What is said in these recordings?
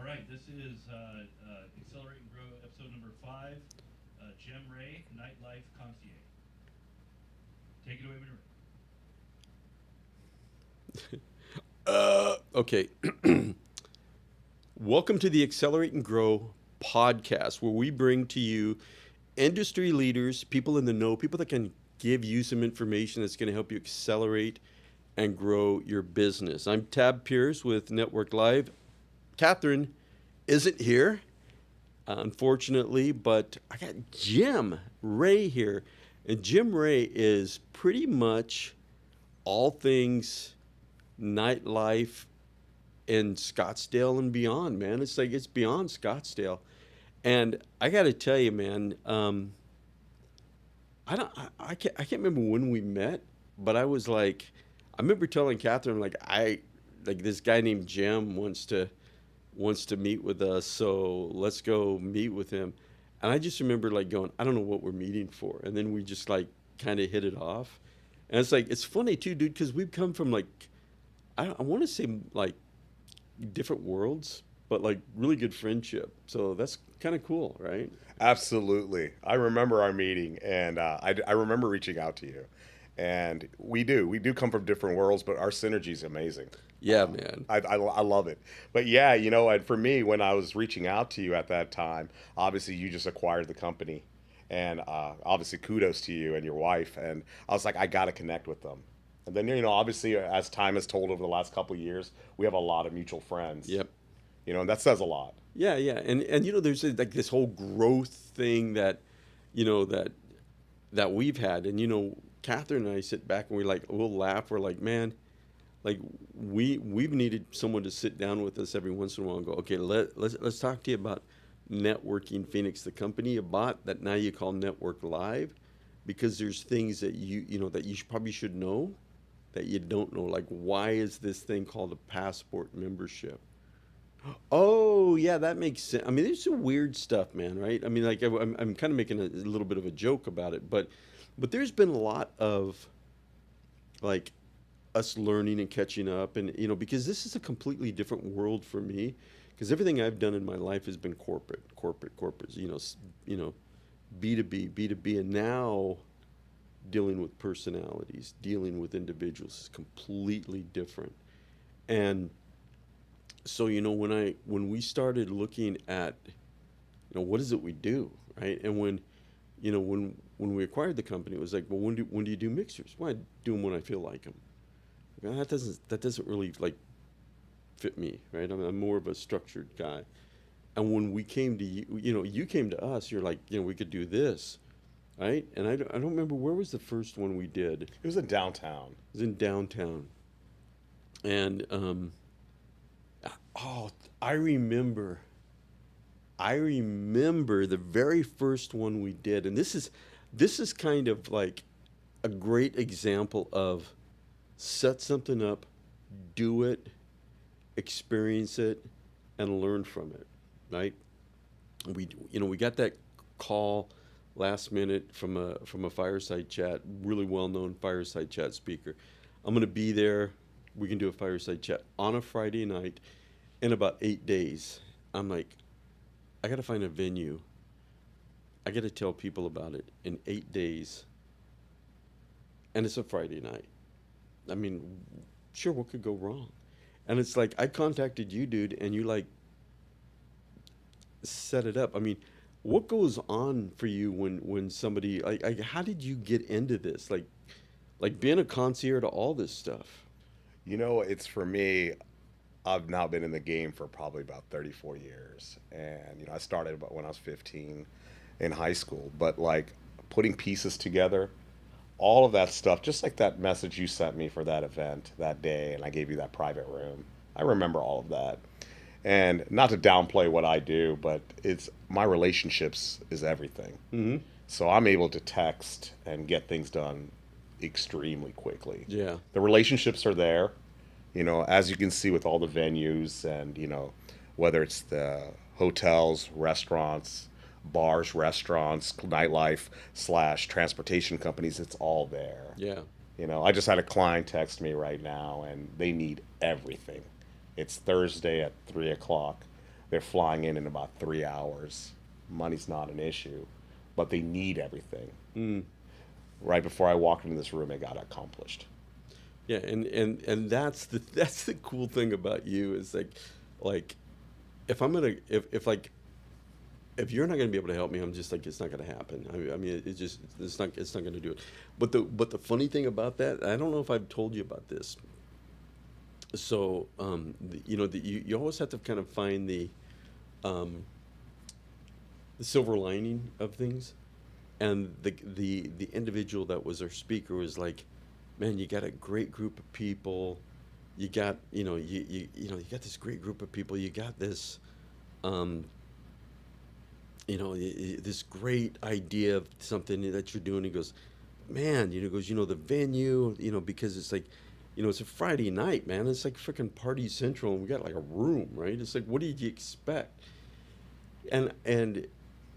right, this is Accelerate and Grow episode number 5, Jim Ray, Nightlife Concierge. Take it away when you're Okay. Welcome to the Accelerate and Grow podcast, where we bring to you industry leaders, people in the know, people that can give you some information that's going to help you accelerate and grow your business. I'm Tab Pierce with Network Live. Catherine isn't here, unfortunately, but I got Jim Ray here. And Jim Ray is pretty much all things nightlife in Scottsdale and beyond, man. It's like it's beyond Scottsdale. And I got to tell you, man, I can't remember when we met, but I remember telling Catherine like this guy named Jim wants to meet with us, so let's go meet with him. And I just remember like going, I don't know what we're meeting for, and then we just like kind of hit it off. And it's like it's funny too, dude, because we've come from like I want to say like different worlds, but like really good friendship. So that's kind of cool, right? Absolutely. I remember our meeting, and I remember reaching out to you. And we do come from different worlds, but our synergy is amazing. Yeah, man. I love it. But yeah, and for me, when I was reaching out to you at that time, obviously you just acquired the company. And obviously kudos to you and your wife. And I was like, I got to connect with them. And then, obviously, as time has told over the last couple of years, we have a lot of mutual friends. Yep. And that says a lot. Yeah, yeah, and there's like this whole growth thing that, that we've had, and Catherine and I sit back and we'll laugh. We're like, man, like we've needed someone to sit down with us every once in a while and go, okay, let's talk to you about Networking Phoenix, the company you bought that now you call Network Live, because there's things that that you probably should know that you don't know, like why is this thing called a passport membership? Oh, yeah, that makes sense. I mean, there's some weird stuff, man, right? I mean, like I'm kind of making a little bit of a joke about it, but there's been a lot of like us learning and catching up, and because this is a completely different world for me, because everything I've done in my life has been corporate, B2B, B2B, and now dealing with personalities, dealing with individuals is completely different. And so when we started looking at what is it we do, right? And when we acquired the company, it was like, well, when do you do mixers? Well, I do them when I feel like them. Well, that doesn't really like fit me, right? I'm more of a structured guy. And when we came to you, you came to us, you're like, we could do this, right? And I don't remember, where was the first one we did? It It was in downtown. was in downtown. And oh, I remember. I remember the very first one we did, and this is kind of like a great example of set something up, do it, experience it, and learn from it, right? We got that call last minute from a fireside chat, really well known fireside chat speaker. I'm gonna be there. We can do a fireside chat on a Friday night in about 8 days. I'm like, I got to find a venue. I got to tell people about it in 8 days. And it's a Friday night. I mean, sure, what could go wrong? And it's like, I contacted you, dude, and you like set it up. I mean, what goes on for you when somebody, like how did you get into this? Like being a concierge to all this stuff. It's for me, I've now been in the game for probably about 34 years. And, I started about when I was 15 in high school. But like putting pieces together, all of that stuff, just like that message you sent me for that event that day, and I gave you that private room. I remember all of that. And not to downplay what I do, but it's my relationships is everything. Mm-hmm. So I'm able to text and get things done extremely quickly. Yeah. The relationships are there, as you can see with all the venues and, whether it's the hotels, restaurants, bars, restaurants, nightlife / transportation companies, it's all there. Yeah. I just had a client text me right now and they need everything. It's Thursday at 3 o'clock. They're flying in about 3 hours. Money's not an issue, but they need everything. Right before I walked into this room, it got accomplished. Yeah, and that's the cool thing about you is like if I'm gonna if like if you're not gonna be able to help me, I'm just like it's not gonna happen. I mean, it's not gonna do it. But the funny thing about that, I don't know if I've told you about this. So you always have to kind of find um, the silver lining of things, and the individual that was our speaker was like, man, you got a great group of people. You got you got this great group of people. You got this um, this great idea of something that you're doing. He goes, man, the venue, because it's like, it's a Friday night, man. It's like freaking Party Central, and we got like a room, right? It's like, what did you expect? And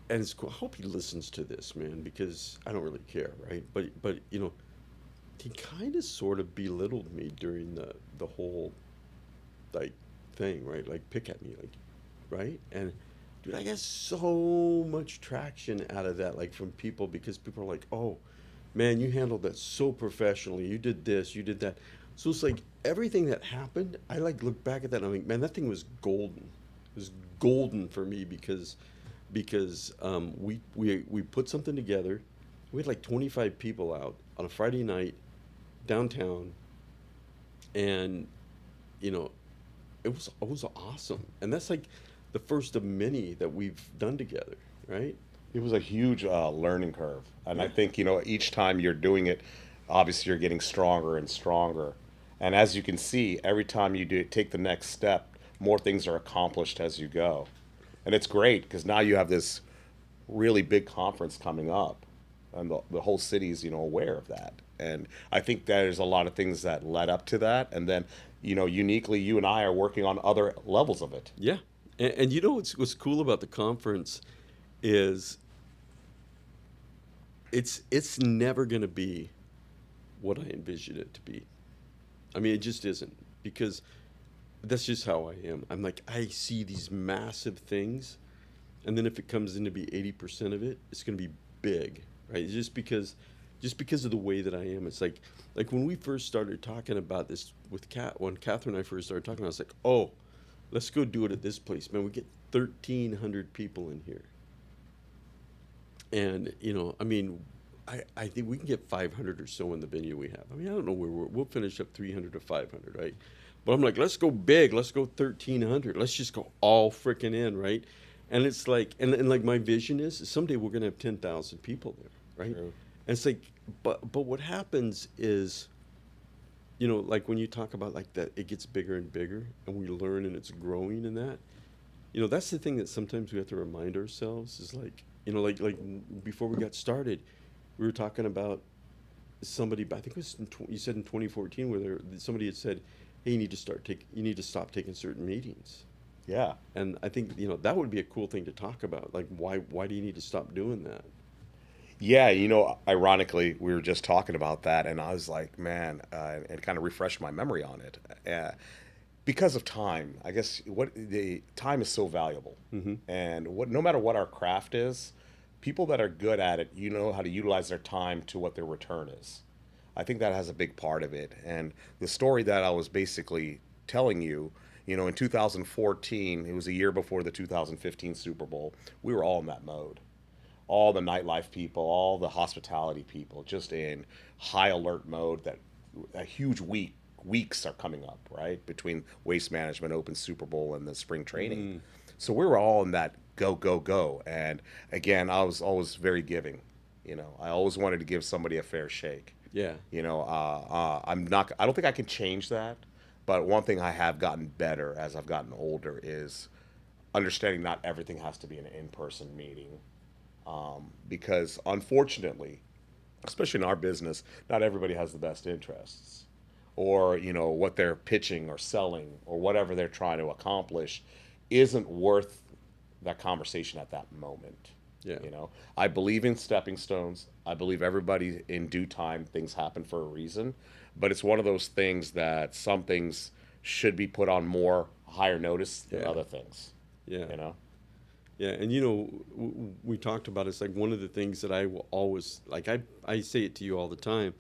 it's cool. I hope he listens to this, man, because I don't really care, right? But he kind of sort of belittled me during the whole like thing, right? Like pick at me, like, right? And dude, I got so much traction out of that, like from people, because people are like, oh man, you handled that so professionally. You did this, you did that. So it's like everything that happened, I like look back at that and I'm like, man, that thing was golden. It was golden for me because we put something together. We had like 25 people out on a Friday night downtown, and it was awesome. And that's like the first of many that we've done together, right? It was a huge learning curve. And I think, each time you're doing it, obviously you're getting stronger and stronger. And as you can see, every time you take the next step, more things are accomplished as you go. And it's great because now you have this really big conference coming up, and the whole city's, aware of that. And I think there's a lot of things that led up to that. And then, uniquely, you and I are working on other levels of it. Yeah. And what's cool about the conference is it's never going to be what I envisioned it to be. I mean, it just isn't, because that's just how I am. I'm like, I see these massive things, and then if it comes in to be 80% of it, it's going to be big, right? Just because of the way that I am. It's like when we first started talking about this with when Catherine and I first started talking, I was like, oh, let's go do it at this place, man. We get 1,300 people in here. And, I mean, I think we can get 500 or so in the venue we have. I mean, I don't know where we'll finish up 300 to 500, right? But I'm like, let's go big. Let's go 1,300. Let's just go all freaking in, right? And it's like, and like my vision is someday we're going to have 10,000 people there, right? True. And it's like, but what happens is, like when you talk about like that, it gets bigger and bigger, and we learn, and it's growing, and that, that's the thing that sometimes we have to remind ourselves is like, like before we got started, we were talking about somebody, I think it was you said in 2014, where somebody had said, hey, you need to stop taking certain meetings. Yeah. And I think, that would be a cool thing to talk about. Like, why do you need to stop doing that? Yeah, ironically, we were just talking about that, and I was like, man, and kind of refreshed my memory on it. Because of time, I guess the time is so valuable, and no matter what our craft is, people that are good at it, how to utilize their time to what their return is. I think that has a big part of it. And the story that I was basically telling you, in 2014, it was a year before the 2015 Super Bowl, we were all in that mode. All the nightlife people, all the hospitality people, just in high alert mode that a huge weeks are coming up, right? Between Waste Management, Open Super Bowl, and the spring training. So we were all in that go, go, go. And again, I was always very giving. I always wanted to give somebody a fair shake. Yeah. I don't think I can change that. But one thing I have gotten better as I've gotten older is understanding not everything has to be an in-person meeting. Because unfortunately, especially in our business, not everybody has the best interests, or what they're pitching or selling or whatever they're trying to accomplish isn't worth that conversation at that moment. Yeah. I believe in stepping stones. I believe everybody in due time, things happen for a reason, but it's one of those things that some things should be put on more higher notice than other things. Yeah. You know. Yeah, and we talked about it's like one of the things that I will always like. I say it to you all the time.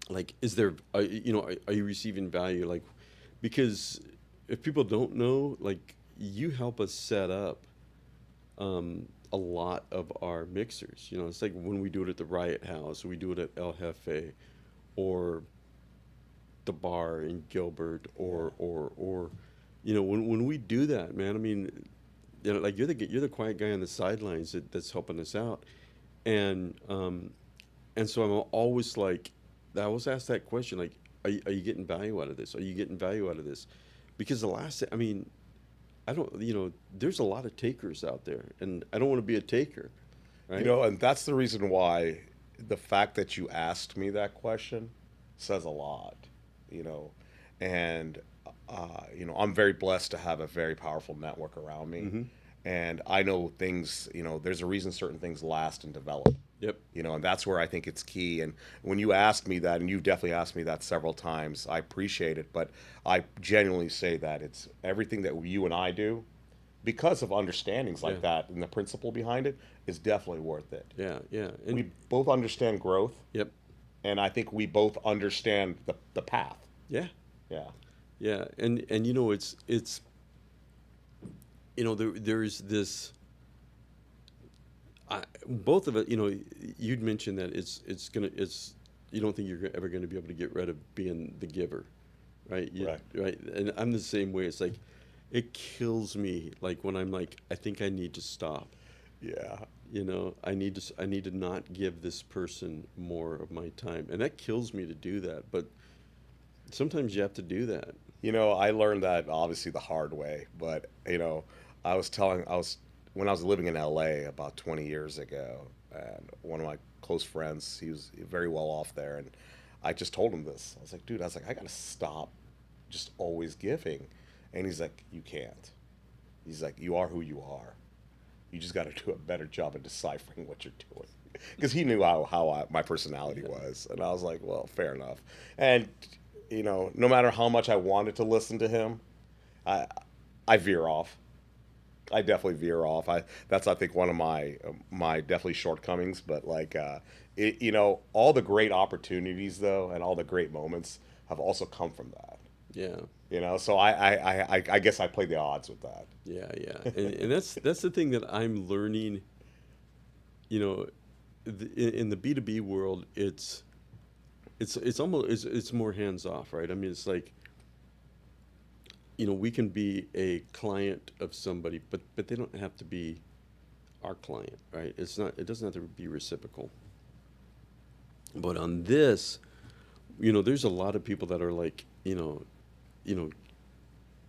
Like, is there, are you receiving value? Like, because if people don't know, like, you help us set up a lot of our mixers. It's like when we do it at the Riot House, we do it at El Jefe, or the bar in Gilbert, or when we do that, man. I mean, like you're the quiet guy on the sidelines that's helping us out, and so I'm always like, I always ask that question, like, are you getting value out of this? Are you getting value out of this? Because I mean, I don't, there's a lot of takers out there, and I don't want to be a taker, right? And that's the reason why the fact that you asked me that question says a lot, you know, and I'm very blessed to have a very powerful network around me, Mm-hmm. and I know things. There's a reason certain things last and develop. Yep. And that's where I think it's key. And when you ask me that, and you've definitely asked me that several times, I appreciate it. But I genuinely say that it's everything that you and I do, because of understandings like Yeah. that and the principle behind it, is definitely worth it. Yeah, yeah, We both understand growth, yep, and I think we both understand the path. yeah, Yeah. yeah, and it's there's this. Both of it, you'd mentioned that it's you don't think you're ever going to be able to get rid of being the giver, right? Right. Right, and I'm the same way. It's like it kills me, like when I'm like, I think I need to stop. Yeah. I need to not give this person more of my time, and that kills me to do that. But sometimes you have to do that. I learned that obviously the hard way, but when I was living in LA about 20 years ago, and one of my close friends, he was very well off there, and I just told him this. I was like, dude, I gotta stop just always giving. And he's like, you can't. He's like, you are who you are. You just got to do a better job of deciphering what you're doing. Because he knew how my personality was. And I was like, well, fair enough. And, no matter how much I wanted to listen to him, I, I veer off. I definitely veer off. That's, I think, one of my definitely shortcomings. But like, all the great opportunities though, and all the great moments have also come from that. Yeah. So I guess I play the odds with that. Yeah, yeah, and that's the thing that I'm learning. In the B2B world, it's almost it's more hands off, right? I mean, it's like we can be a client of somebody, but they don't have to be our client, right? It doesn't have to be reciprocal. But on this, there's a lot of people that are like,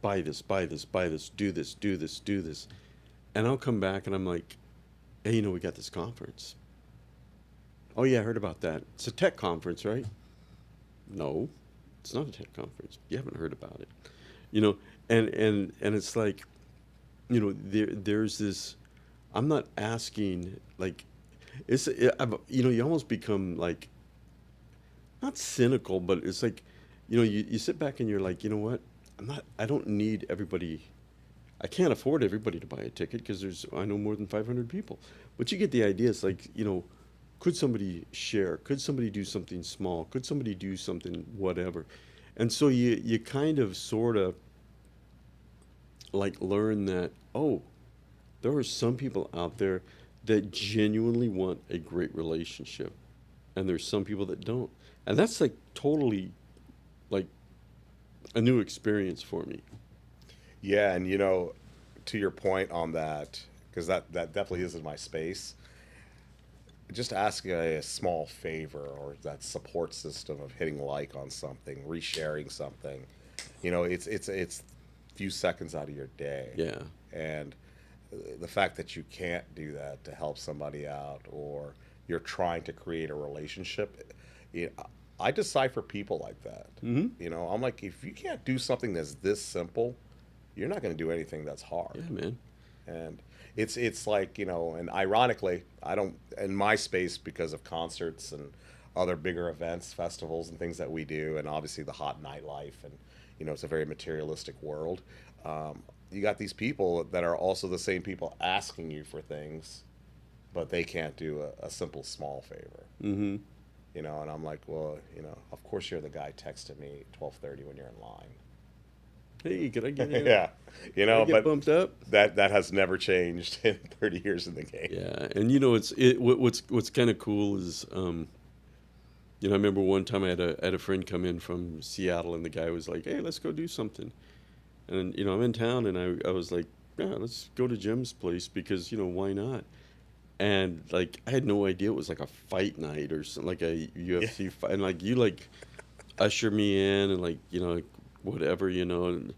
buy this, buy this, buy this, do this, do this, do this. And I'll come back and I'm like, hey, we got this conference. Oh yeah, I heard about that. It's a tech conference, right? No, it's not a tech conference. You haven't heard about it. And it's like, there's this, I'm not asking, like, you almost become like, not cynical, but it's like, you sit back and you're like, you know what? I don't need everybody. I can't afford everybody to buy a ticket because I know more than 500 people. But you get the idea. It's like, could somebody share? Could somebody do something small? Could somebody do something whatever? And so you kind of sort of like learn that, oh, there are some people out there that genuinely want a great relationship. And there's some people that don't. And that's like totally like a new experience for me. Yeah, and to your point on that, because that definitely isn't my space. Just ask a small favor or that support system of hitting like on something, resharing something. It's few seconds out of your day. Yeah. And the fact that you can't do that to help somebody out, or you're trying to create a relationship, I decipher people like that. Mm-hmm. I'm like, if you can't do something that's this simple, you're not going to do anything that's hard. Yeah, man. And it's like, and ironically, I don't, in my space, because of concerts and other bigger events, festivals and things that we do, and obviously the hot nightlife, and it's a very materialistic world. you got these people that are also the same people asking you for things, but they can't do a simple small favor. Mm-hmm. You know, and I'm like, well, you know, of course you're the guy texting me 12:30 when you're in line. Hey, could I get Yeah, you Could I know, get but bumped up? that has never changed in 30 years in the game. Yeah, and what's kind of cool is I remember one time I had a friend come in from Seattle, and the guy was like, "Hey, let's go do something." And I'm in town, and I was like, "Yeah, let's go to Jim's place because why not?" And like I had no idea it was like a fight night or something, like a Yeah. UFC fight, and like you like usher me in and like like, whatever and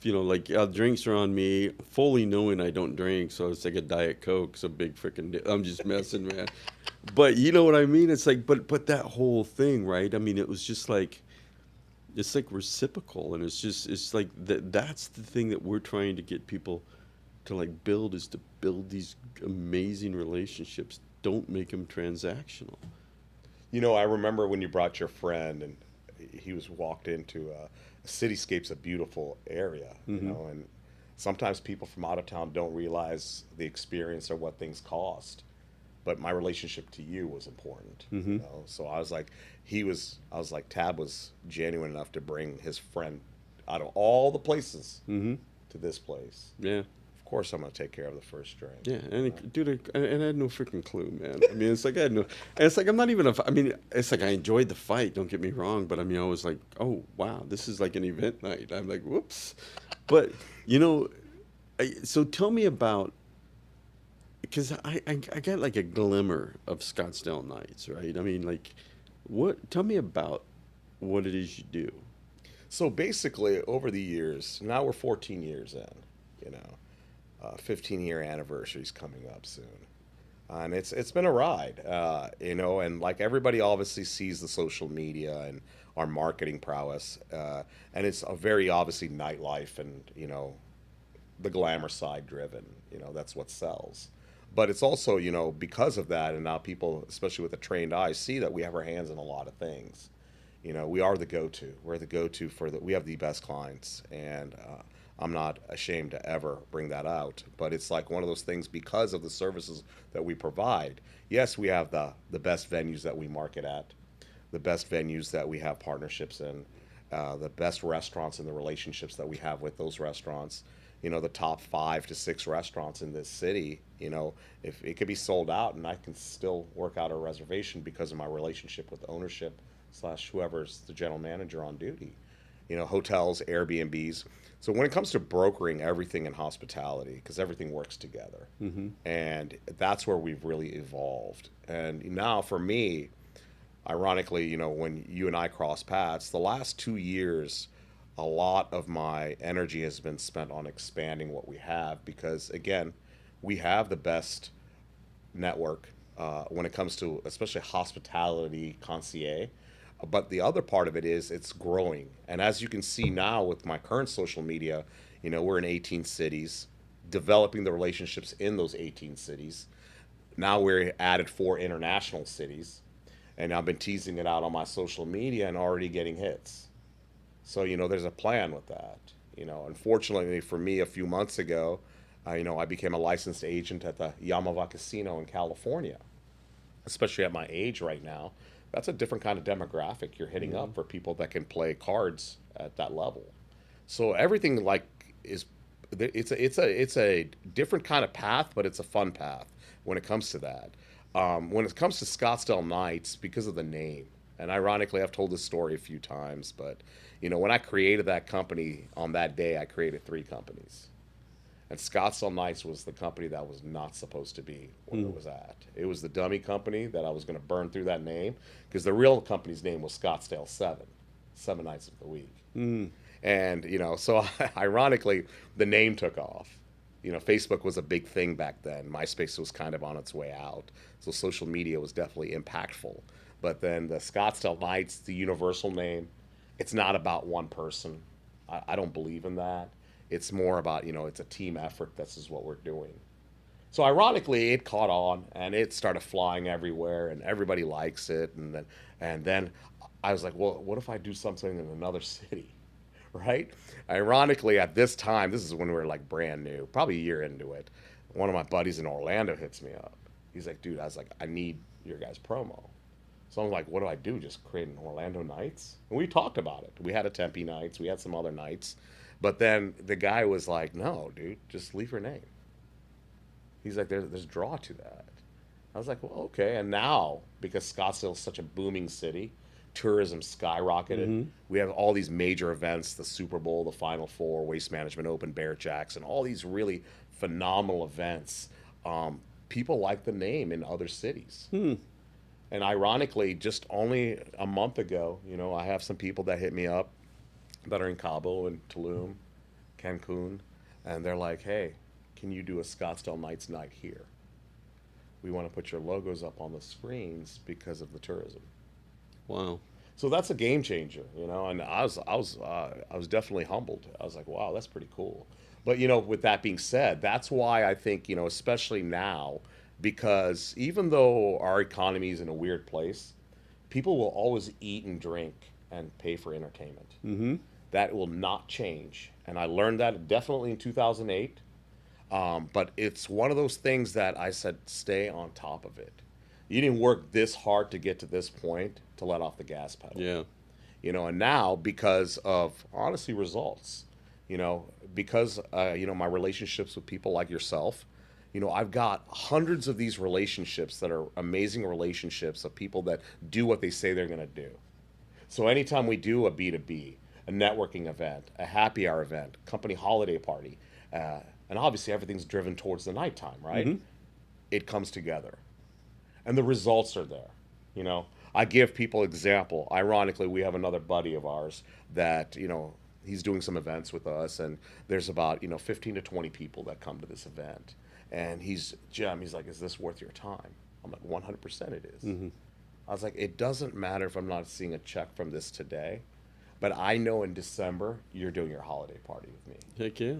like drinks are on me, fully knowing I don't drink, so it's like a Diet Coke, so big freaking. I'm just messing, man. But you know what I mean? It's like, but that whole thing, right? I mean, it was just like it's like reciprocal, and it's like that's the thing that we're trying to get people to like build, is to build these amazing relationships. Don't make them transactional. You know, I remember when you brought your friend, and he was walked into a cityscape's a beautiful area, you Mm-hmm. know, and sometimes people from out of town don't realize the experience or what things cost. But my relationship to you was important, Mm-hmm. So I was like, Tab was genuine enough to bring his friend out of all the places Mm-hmm. to this place. Yeah. Of course, I'm gonna take care of the first drink. Yeah, and You know? dude, and I had no freaking clue, man. I mean, it's like I had no. And it's like I'm not even I mean, it's like I enjoyed the fight. Don't get me wrong, but I mean, I was like, oh wow, this is like an event night. I'm like, whoops. But you know, so tell me about, because I got like a glimmer of Scottsdale Nights, right? I mean, like, what? Tell me about what it is you do. So basically, over the years, now we're 14 years in. You know, 15-year anniversary's coming up soon, and it's been a ride. And like everybody obviously sees the social media and our marketing prowess, and it's a very obviously nightlife and the glamour side driven. That's what sells. But it's also, because of that, and now people, especially with a trained eye, see that we have our hands in a lot of things. We are the go-to. We're the go-to we have the best clients, and I'm not ashamed to ever bring that out. But it's like one of those things because of the services that we provide. Yes, we have the best venues that we market at, the best venues that we have partnerships in, the best restaurants and the relationships that we have with those restaurants. The top 5 to 6 restaurants in this city. If it could be sold out, and I can still work out a reservation because of my relationship with ownership slash whoever's the general manager on duty. Hotels, Airbnbs. So when it comes to brokering everything in hospitality, because everything works together, Mm-hmm. and that's where we've really evolved. And now for me, ironically, when you and I cross paths, the last 2 years, a lot of my energy has been spent on expanding what we have because, again, we have the best network when it comes to especially hospitality concierge. But the other part of it is it's growing. And as you can see now with my current social media, we're in 18 cities, developing the relationships in those 18 cities. Now we're added 4 international cities. And I've been teasing it out on my social media and already getting hits. So, there's a plan with that. Unfortunately for me, a few months ago, I became a licensed agent at the Yamava Casino in California, especially at my age right now. That's a different kind of demographic you're hitting Mm-hmm. up for people that can play cards at that level. So everything like is it's a different kind of path, but it's a fun path when it comes to that. When it comes to Scottsdale Nights, because of the name, and ironically, I've told this story a few times, but when I created that company on that day, I created 3 companies. And Scottsdale Nights was the company that was not supposed to be where it was at. It was the dummy company that I was going to burn through that name because the real company's name was Scottsdale 7, 7 nights of the week. Mm. And, so ironically, the name took off. Facebook was a big thing back then. MySpace was kind of on its way out. So social media was definitely impactful. But then the Scottsdale Knights, the universal name, it's not about one person. I don't believe in that. It's more about, it's a team effort. This is what we're doing. So ironically, it caught on and it started flying everywhere and everybody likes it. And then I was like, well, what if I do something in another city? right? Ironically, at this time, this is when we were like brand new, probably a year into it. One of my buddies in Orlando hits me up. He's like, dude, I was like, I need your guys' promo. So I'm like, what do I do? Just create an Orlando Nights? And we talked about it. We had a Tempe Nights. We had some other nights. But then the guy was like, no, dude, just leave your name. He's like, there's draw to that. I was like, well, okay. And now, because Scottsdale is such a booming city, tourism skyrocketed. We have all these major events, the Super Bowl, the Final Four, Waste Management Open, Bear Jacks, and all these really phenomenal events. People like the name in other cities. And ironically, just only a month ago, I have some people that hit me up that are in Cabo and Tulum, Cancun, and they're like, hey, can you do a Scottsdale Nights night here? We want to put your logos up on the screens because of the tourism. Wow. So that's a game changer, and I was definitely humbled. I was like, wow, that's pretty cool. But with that being said, that's why I think, especially now, because even though our economy is in a weird place, people will always eat and drink and pay for entertainment. That will not change. And I learned that definitely in 2008. But it's one of those things that I said, stay on top of it. You didn't work this hard to get to this point to let off the gas pedal. Yeah. And now because of honestly results, because my relationships with people like yourself, I've got hundreds of these relationships that are amazing relationships of people that do what they say they're going to do. So anytime we do a B2B, a networking event, a happy hour event, company holiday party, and obviously everything's driven towards the nighttime, right? It comes together. And the results are there. I give people example. Ironically, we have another buddy of ours that, he's doing some events with us, and there's about, 15 to 20 people that come to this event. And he's like, is this worth your time? I'm like, 100% it is. I was like, it doesn't matter if I'm not seeing a check from this today, but I know in December you're doing your holiday party with me. Heck yeah.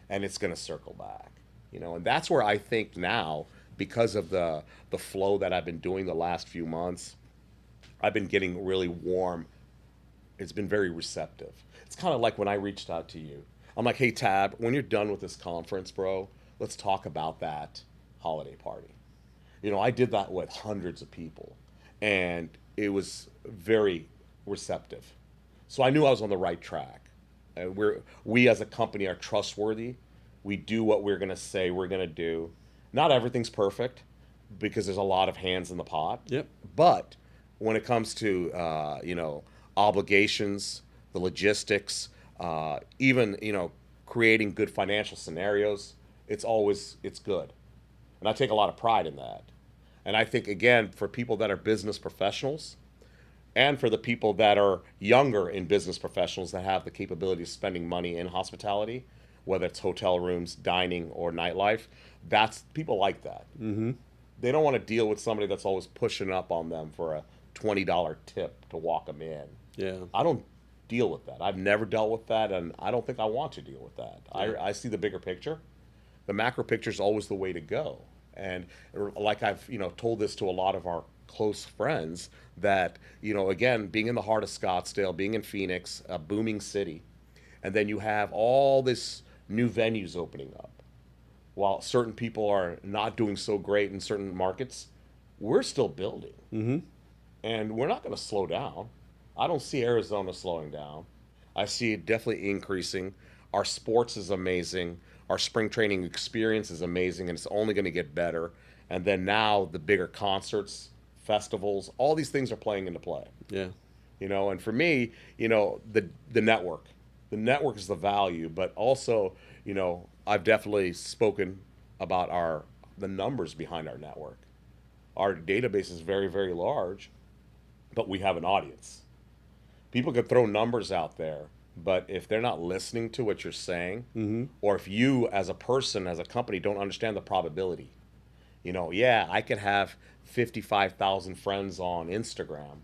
And it's going to circle back, and that's where I think now, because of the flow that I've been doing the last few months, I've been getting really warm. It's been very receptive. It's kind of like when I reached out to you. I'm like, hey, Tab, when you're done with this conference, bro, let's talk about that holiday party. I did that with hundreds of people, and it was very receptive. So I knew I was on the right track. We as a company are trustworthy. We do what we're going to say we're going to do. Not everything's perfect because there's a lot of hands in the pot. Yep. But when it comes to, obligations, the logistics, even, creating good financial scenarios, it's good. And I take a lot of pride in that. And I think, again, for people that are business professionals, and for the people that are younger in business professionals that have the capability of spending money in hospitality, whether it's hotel rooms, dining, or nightlife, that's people like that. They don't want to deal with somebody that's always pushing up on them for a $20 tip to walk them in. Yeah. I don't deal with that. I've never dealt with that, and I don't think I want to deal with that. Yeah. I see the bigger picture. The macro picture is always the way to go. And like I've told this to a lot of our close friends that, again, being in the heart of Scottsdale, being in Phoenix, a booming city, and then you have all this new venues opening up. While certain people are not doing so great in certain markets, we're still building. And we're not going to slow down. I don't see Arizona slowing down. I see it definitely increasing. Our sports is amazing. Our spring training experience is amazing, and it's only going to get better. And then now the bigger concerts, festivals, all these things are playing into play. Yeah. And for me, the network. The network is the value, but also, I've definitely spoken about the numbers behind our network. Our database is very, very large, but we have an audience. People could throw numbers out there, but if they're not listening to what you're saying, or if you as a person, as a company, don't understand the probability, I could have 55,000 friends on Instagram,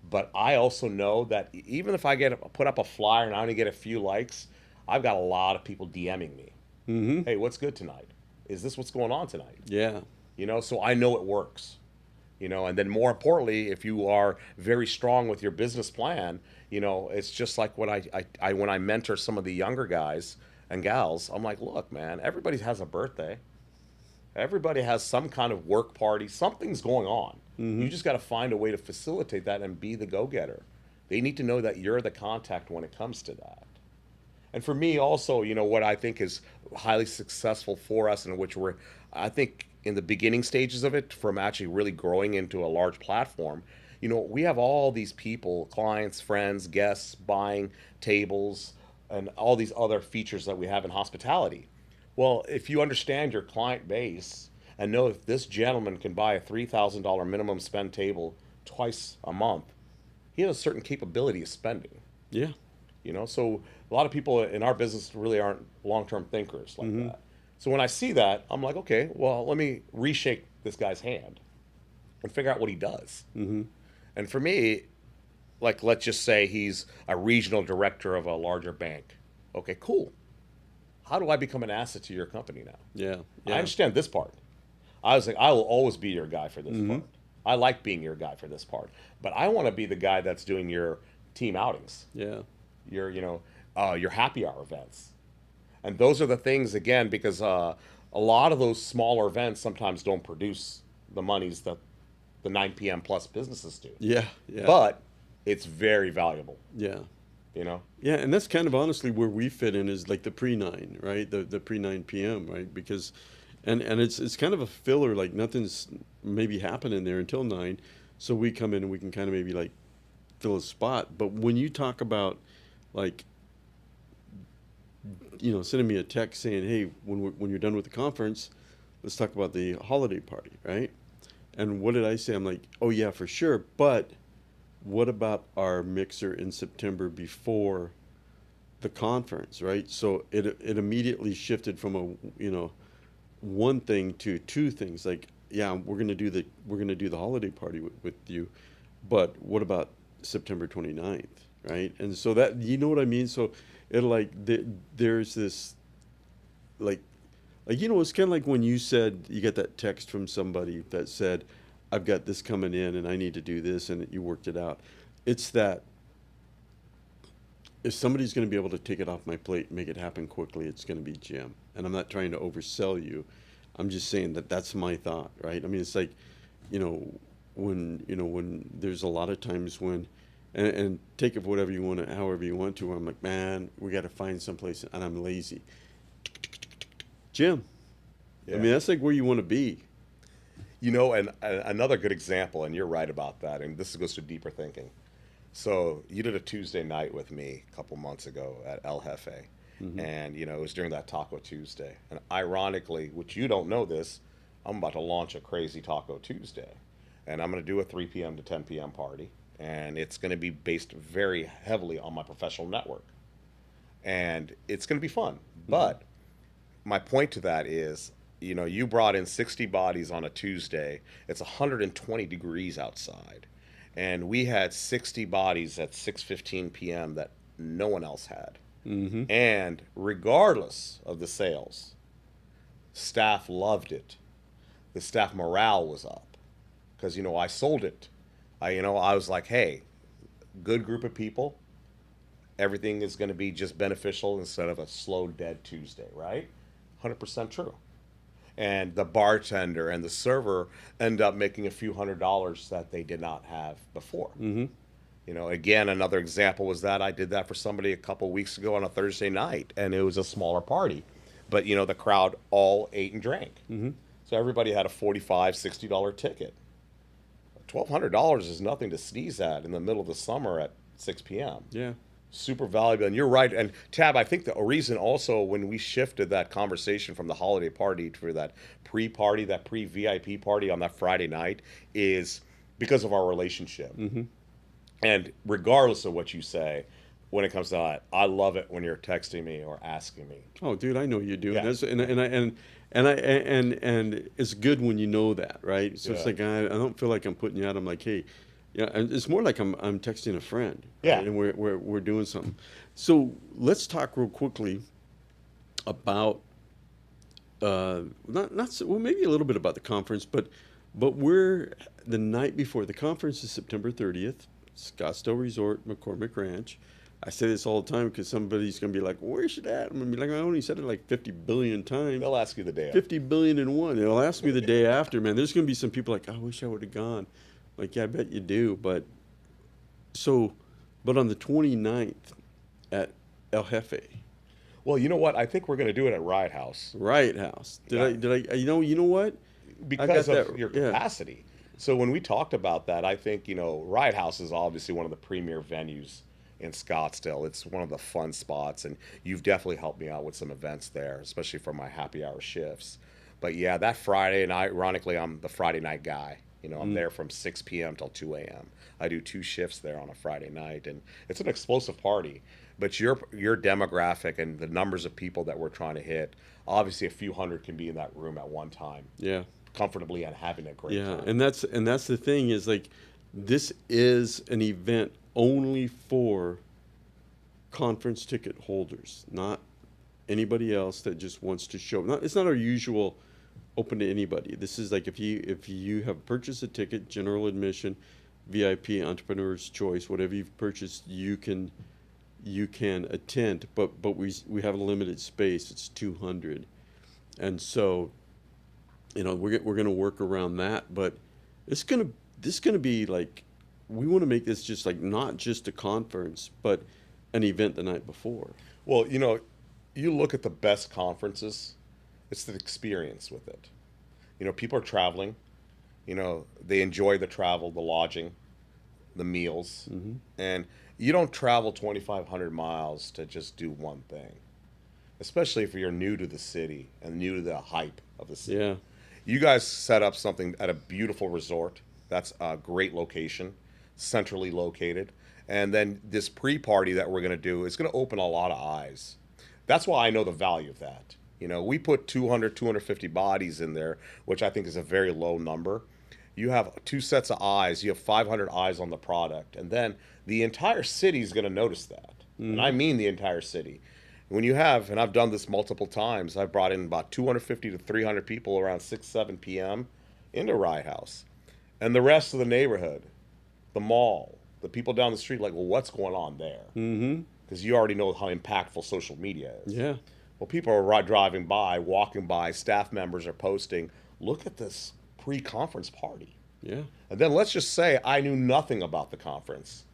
but I also know that even if I put up a flyer and I only get a few likes, I've got a lot of people DMing me. Hey, what's good tonight? Is this what's going on tonight? Yeah. So I know it works. You know, and then more importantly, if you are very strong with your business plan, you know, it's just like what I when I mentor some of the younger guys and gals, I'm like, look, man, everybody has a birthday. Everybody has some kind of work party. Something's going on. You just got to find a way to facilitate that and be the go-getter. They need to know that you're the contact when it comes to that. And for me also, you know, what I think is highly successful for us, and which we're, I think, in the beginning stages of it, from actually really growing into a large platform, you know, we have all these people, clients, friends, guests, buying tables, and all these other features that we have in hospitality. Well, if you understand your client base and know if this gentleman can buy a $3,000 minimum spend table twice a month, he has a certain capability of spending. Yeah. You know, so a lot of people in our business really aren't long-term thinkers like that. So when I see that, I'm like, okay, well, let me reshake this guy's hand and figure out what he does. And for me, like, let's just say he's a regional director of a larger bank. Okay, cool. How do I become an asset to your company now? Yeah. I Yeah. understand this part. I was like, I will always be your guy for this part. I like being your guy for this part, but I want to be the guy that's doing your team outings, Yeah. your, you know, your happy hour events. And those are the things, again, because a lot of those smaller events sometimes don't produce the monies that the 9 p.m. plus businesses do. Yeah. Yeah. But it's very valuable, yeah. you know? Yeah, and that's kind of honestly where we fit in, is like the pre-9, right? The pre-9 p.m., right? Because and it's kind of a filler, like nothing's maybe happening there until 9. So we come in and we can kind of maybe like fill a spot. But when you talk about, like, you know, sending me a text saying, "Hey, when you're done with the conference, let's talk about the holiday party," right? And what did I say? I'm like, "Oh yeah, for sure, but what about our mixer in September before the conference," right? So it immediately shifted from a, you know, one thing to two things. Like, yeah, we're gonna do the holiday party with you, but what about September 29th, right? And so that, you know what I mean? So it, like, there's this, like you know, it's kind of like when you said you get that text from somebody that said, "I've got this coming in and I need to do this," and you worked it out. It's that if somebody's going to be able to take it off my plate and make it happen quickly, it's going to be Jim. And I'm not trying to oversell you. I'm just saying that that's my thought, right? I mean, it's like, you know, when there's a lot of times when, and take it whatever you want to, however you want to, where I'm like, man, we got to find someplace, and I'm lazy. Jim. I Yeah. mean, that's like where you want to be. You know, and another good example, and you're right about that, and this goes to deeper thinking. So you did a Tuesday night with me a couple months ago at El Jefe, and you know, it was during that Taco Tuesday. And ironically, which you don't know this, I'm about to launch a crazy Taco Tuesday, and I'm going to do a 3 p.m. to 10 p.m. party, and it's going to be based very heavily on my professional network, and it's going to be fun. But my point to that is, you know, you brought in 60 bodies on a Tuesday. It's 120 degrees outside. And we had 60 bodies at 6:15 p.m. that no one else had. And regardless of the sales, staff loved it. The staff morale was up because, you know, I sold it. I was like, hey, good group of people. Everything is going to be just beneficial instead of a slow, dead Tuesday, right? 100% true. And the bartender and the server end up making a few $100s that they did not have before. You know, again, another example was that I did that for somebody a couple weeks ago on a Thursday night, and it was a smaller party. But, you know, the crowd all ate and drank. So everybody had a $45, $60 ticket. $1,200 is nothing to sneeze at in the middle of the summer at 6 p.m. Yeah. Super valuable. And you're right. And Tab, I think the reason also when we shifted that conversation from the holiday party to that pre-party, that pre-VIP party on that Friday night, is because of our relationship. And regardless of what you say, when it comes to that, I love it when you're texting me or asking me. Oh, dude, I know you do. Yeah. And, that's, and it's good when you know that, right? So it's Yeah. like, I don't feel like I'm putting you out. I'm like, hey, yeah, and it's more like I'm texting a friend. Right? Yeah. And we're doing something. So let's talk real quickly about not well, maybe a little bit about the conference, but the night before, the conference is September 30th, Scottsdale Resort, McCormick Ranch. I say this all the time because somebody's going to be like, where's it at? I'm going to be like, I only said it like 50 billion times. They'll ask you the day. 50 billion and one. They'll ask me the day after, man. There's going to be some people like, I wish I would have gone. Like, yeah, I bet you do. But on the 29th at El Jefe, Well, you know what? I think we're going to do it at Riot House Riot House. Did I, you know what? because I got of that, your yeah. capacity. So when we talked about that, I think, Riot House is obviously one of the premier venues in Scottsdale. It's one of the fun spots, and you've definitely helped me out with some events there, especially for my happy hour shifts. But yeah, that Friday, and ironically, I'm the Friday night guy. I'm there from 6 p.m. till 2 a.m. I do 2 shifts there on a Friday night, and it's an explosive party. But your demographic and the numbers of people that we're trying to hit, obviously a few hundred can be in that room at one time, Yeah. comfortably and having a great Yeah, time. and that's the thing is like, this is an event only for conference ticket holders, not anybody else that just wants to show. It's not our usual open to anybody. This is like if you have purchased a ticket, general admission, VIP, entrepreneur's choice, whatever you've purchased, you can attend. But we have a limited space. It's 200, and so we're gonna work around that. But this gonna be like, we want to make this just like not just a conference, but an event the night before. Well, you look at the best conferences, it's the experience with it. People are traveling, they enjoy the travel, the lodging, the meals, and you don't travel 2,500 miles to just do one thing, especially if you're new to the city and new to the hype of the city. Yeah. You guys set up something at a beautiful resort. That's a great location, centrally located. And then this pre-party that we're going to do is going to open a lot of eyes. That's why I know the value of that. We put 200, 250 bodies in there, which I think is a very low number. You have 2 sets of eyes. You have 500 eyes on the product. And then the entire city is going to notice that. And I mean the entire city. When you have, and I've done this multiple times, I've brought in about 250 to 300 people around 6, 7 p.m. into Riot House. And the rest of the neighborhood, the mall, the people down the street, like, well, what's going on there? Because you already know how impactful social media is. Yeah. Well, people are driving by, walking by, staff members are posting, look at this pre-conference party. Yeah. And then let's just say I knew nothing about the conference.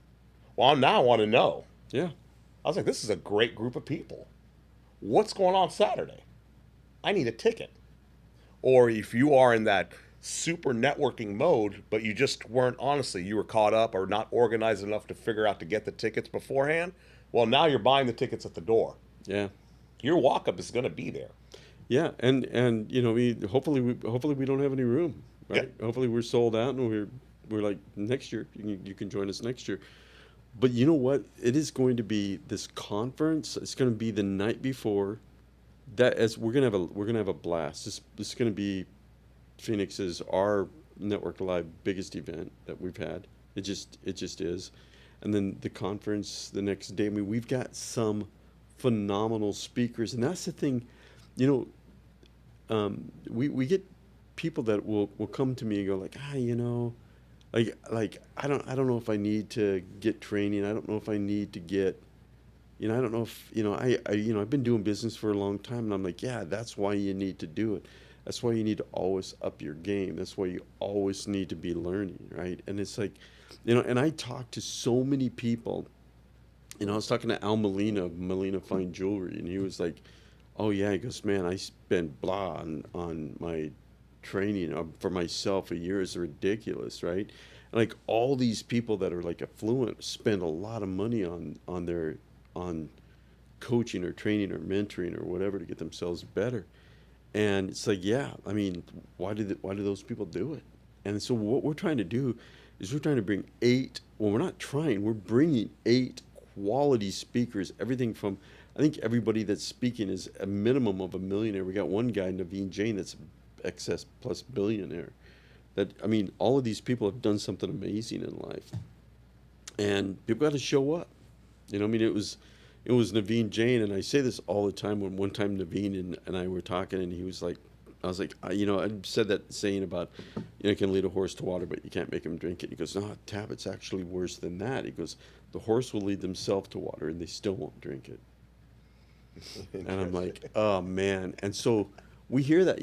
Well, now I want to know. Yeah. I was like, this is a great group of people. What's going on Saturday? I need a ticket. Or if you are in that super networking mode, but you just weren't, honestly, you were caught up or not organized enough to figure out to get the tickets beforehand, well, now you're buying the tickets at the door. Yeah. Your walk-up is going to be there. Yeah, and hopefully we don't have any room, right? Yeah. Hopefully we're sold out, and we're like, next year you can join us next year. But you know what? It is going to be this conference. It's going to be the night before. We're gonna have a blast. This is going to be Phoenix's, our Network Live biggest event that we've had. It just is. And then the conference the next day. I mean, we've got some phenomenal speakers, and that's the thing. We get people that will come to me and go like, like I don't know if I need to get training. I don't know if I need to get, I don't know if, I've been doing business for a long time, and I'm like, yeah, that's why you need to do it. That's why you need to always up your game. That's why you always need to be learning, right? And it's like, and I talk to so many people. I was talking to Al Molina of Molina Fine Jewelry, and he was like, oh yeah, he goes, man, I spent blah on my training for myself a year. Is ridiculous, right? And like all these people that are like affluent spend a lot of money on coaching or training or mentoring or whatever to get themselves better. And it's like, yeah, I mean, why do those people do it? And so what we're trying to do is we're trying to bring we're bringing 8 quality speakers, everything from, I think everybody that's speaking is a minimum of a millionaire. We got one guy, Naveen Jain, that's excess plus billionaire. All of these people have done something amazing in life, and people got to show up. It was Naveen Jain, and I say this all the time. When one time Naveen and I were talking, and he was like, I was like, I said that saying about, you can lead a horse to water, but you can't make him drink it. He goes, no, Tab, it's actually worse than that. He goes, the horse will lead themselves to water and they still won't drink it. And I'm like, oh man. And so we hear that,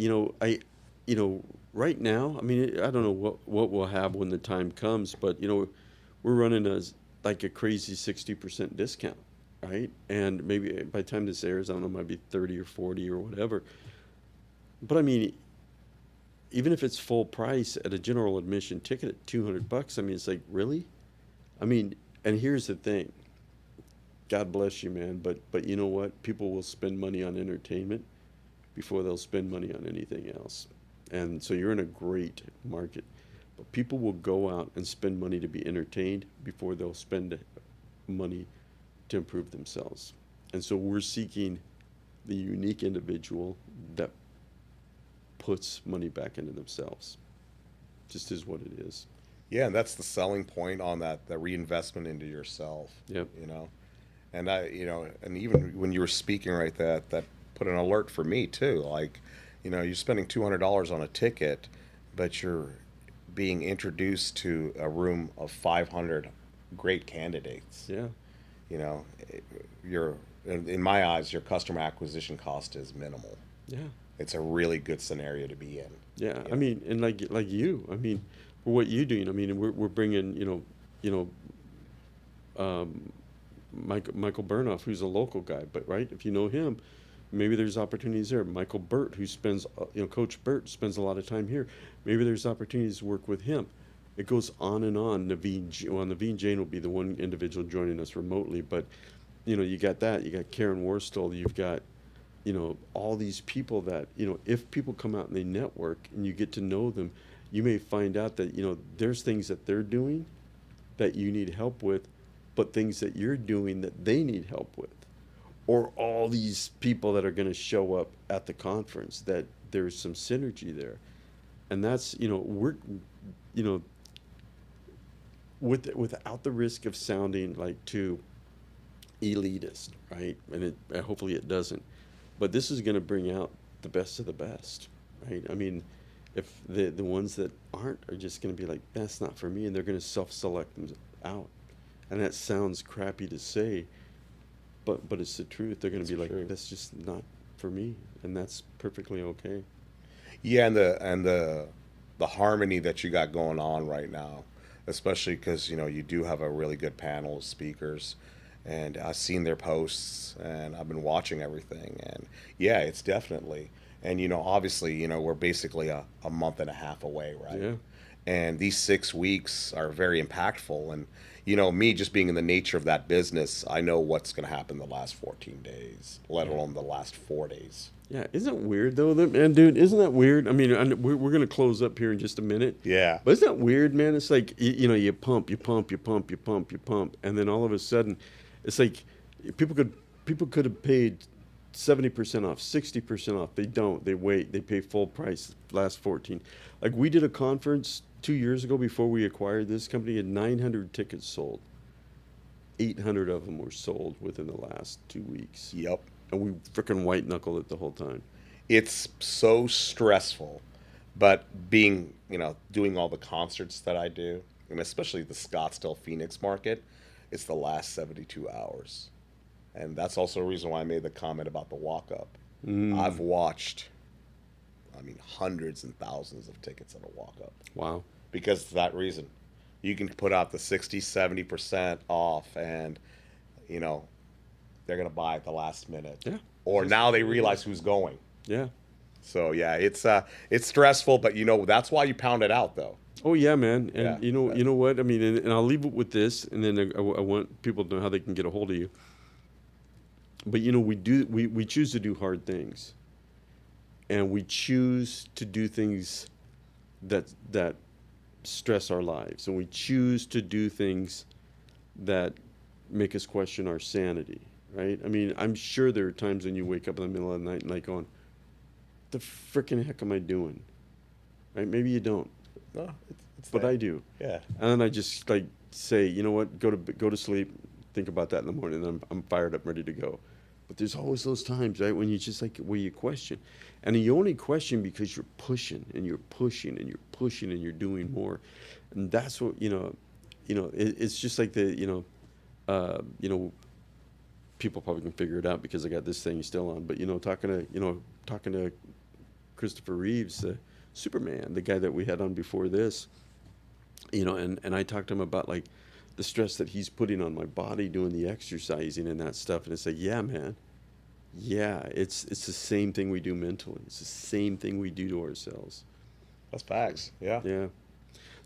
right now, I mean, I don't know what we'll have when the time comes, but we're running like a crazy 60% discount, right? And maybe by the time this airs, I don't know, it might be 30 or 40 or whatever. But I mean, even if it's full price at a general admission ticket at $200, I mean, it's like, really? I mean, and here's the thing. God bless you, man, but you know what? People will spend money on entertainment before they'll spend money on anything else. And so you're in a great market. But people will go out and spend money to be entertained before they'll spend money to improve themselves. And so we're seeking the unique individual that puts money back into themselves. Just is what it is. Yeah, and that's the selling point on that, the reinvestment into yourself. Yep. And and even when you were speaking right, that put an alert for me too. Like, you're spending $200 on a ticket, but you're being introduced to a room of 500 great candidates. Yeah. In my eyes, your customer acquisition cost is minimal. Yeah. It's a really good scenario to be in. Yeah. I mean, and like you, I mean, for what you're doing, I mean, we're bringing, Michael Burnoff, who's a local guy, but right, if you know him, maybe there's opportunities there. Michael Burt, who spends, Coach Burt spends a lot of time here. Maybe there's opportunities to work with him. It goes on and on. Naveen Jain will be the one individual joining us remotely, but you got that. You got Karen Worstall. You've got, all these people that, if people come out and they network and you get to know them, you may find out that, there's things that they're doing that you need help with, but things that you're doing that they need help with. Or all these people that are going to show up at the conference, that there's some synergy there. And that's, we're, without the risk of sounding like too elitist, right? And hopefully it doesn't. But this is going to bring out the best of the best, right? I mean, if the ones that aren't are just going to be like, that's not for me, and they're going to self-select them out. And that sounds crappy to say, but it's the truth. They're going to be like, that's just not for me, and that's perfectly okay. Yeah, and the harmony that you got going on right now, especially because you do have a really good panel of speakers, and I've seen their posts and I've been watching everything, and yeah, it's definitely, and obviously we're basically a month and a half away, right? Yeah. And these 6 weeks are very impactful, and me just being in the nature of that business, I know what's going to happen the last 14 days, let alone the last 4 days. Yeah, isn't it weird though, man, dude? Isn't that weird? I mean, we're going to close up here in just a minute. Yeah. But isn't that weird, man? It's like you pump, and then all of a sudden, it's like people could have paid 70% off, 60% off. They don't. They wait. They pay full price. Last 14. Like we did a conference 2 years ago before we acquired this company, and 900 tickets sold. 800 of them were sold within the last 2 weeks. Yep. And we freaking white knuckled it the whole time. It's so stressful, but doing all the concerts that I do, and especially the Scottsdale Phoenix market, it's the last 72 hours. And that's also a reason why I made the comment about the walk-up. I've watched, hundreds and thousands of tickets at a walk-up. Wow. Because of that reason. You can put out the 60, 70% off, and, they're going to buy at the last minute. Yeah. Or now they realize who's going. Yeah. So, yeah, it's stressful, but, that's why you pound it out, though. Oh yeah, man. And Yeah. you know what? I mean, and I'll leave it with this, and then I want people to know how they can get a hold of you. But we choose to do hard things, and we choose to do things that stress our lives, and we choose to do things that make us question our sanity, right? I mean, I'm sure there are times when you wake up in the middle of the night and like going, "The frickin' heck am I doing?" Right? Maybe you don't. No, But I do. Yeah. And then I just say, you know what, go to sleep, think about that in the morning, and I'm fired up, ready to go. But there's always those times, right, when you just like where you question, and you only question because you're pushing and you're pushing and you're pushing and you're doing more, and that's what it's just like the people probably can figure it out because I got this thing still on. But talking to Christopher Reeves, Superman, the guy that we had on before this, and I talked to him about like the stress that he's putting on my body doing the exercising and that stuff, and it's like, yeah, man, yeah, it's the same thing we do mentally. It's the same thing we do to ourselves. That's facts. Yeah. Yeah.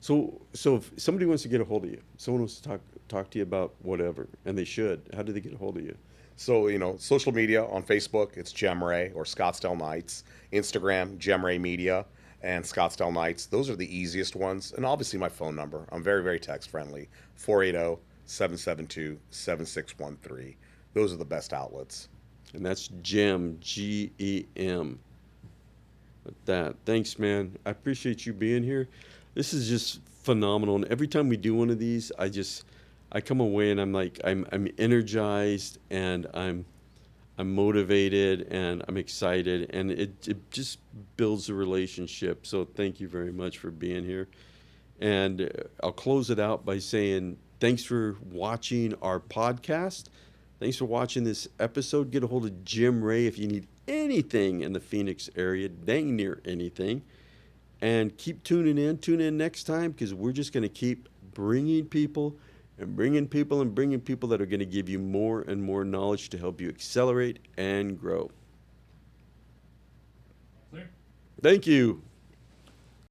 So if somebody wants to get a hold of you, someone wants to talk to you about whatever, and they should, how do they get a hold of you? So, social media on Facebook, it's Gem Ray or Scottsdale Nights. Instagram, Gem Ray Media and Scottsdale Nights. Those are the easiest ones. And obviously my phone number. I'm very, very text friendly. 480-772-7613. Those are the best outlets. And that's Gem, Gem. With that, thanks, man. I appreciate you being here. This is just phenomenal. And every time we do one of these, I come away and I'm like, I'm energized and I'm motivated and I'm excited, and it just builds a relationship. So thank you very much for being here. And I'll close it out by saying thanks for watching our podcast. Thanks for watching this episode. Get a hold of Jim Ray if you need anything in the Phoenix area, dang near anything. And keep tuning in. Tune in next time, because we're just going to keep bringing people and bringing people and bringing people that are going to give you more and more knowledge to help you accelerate and grow. Clear. Thank you.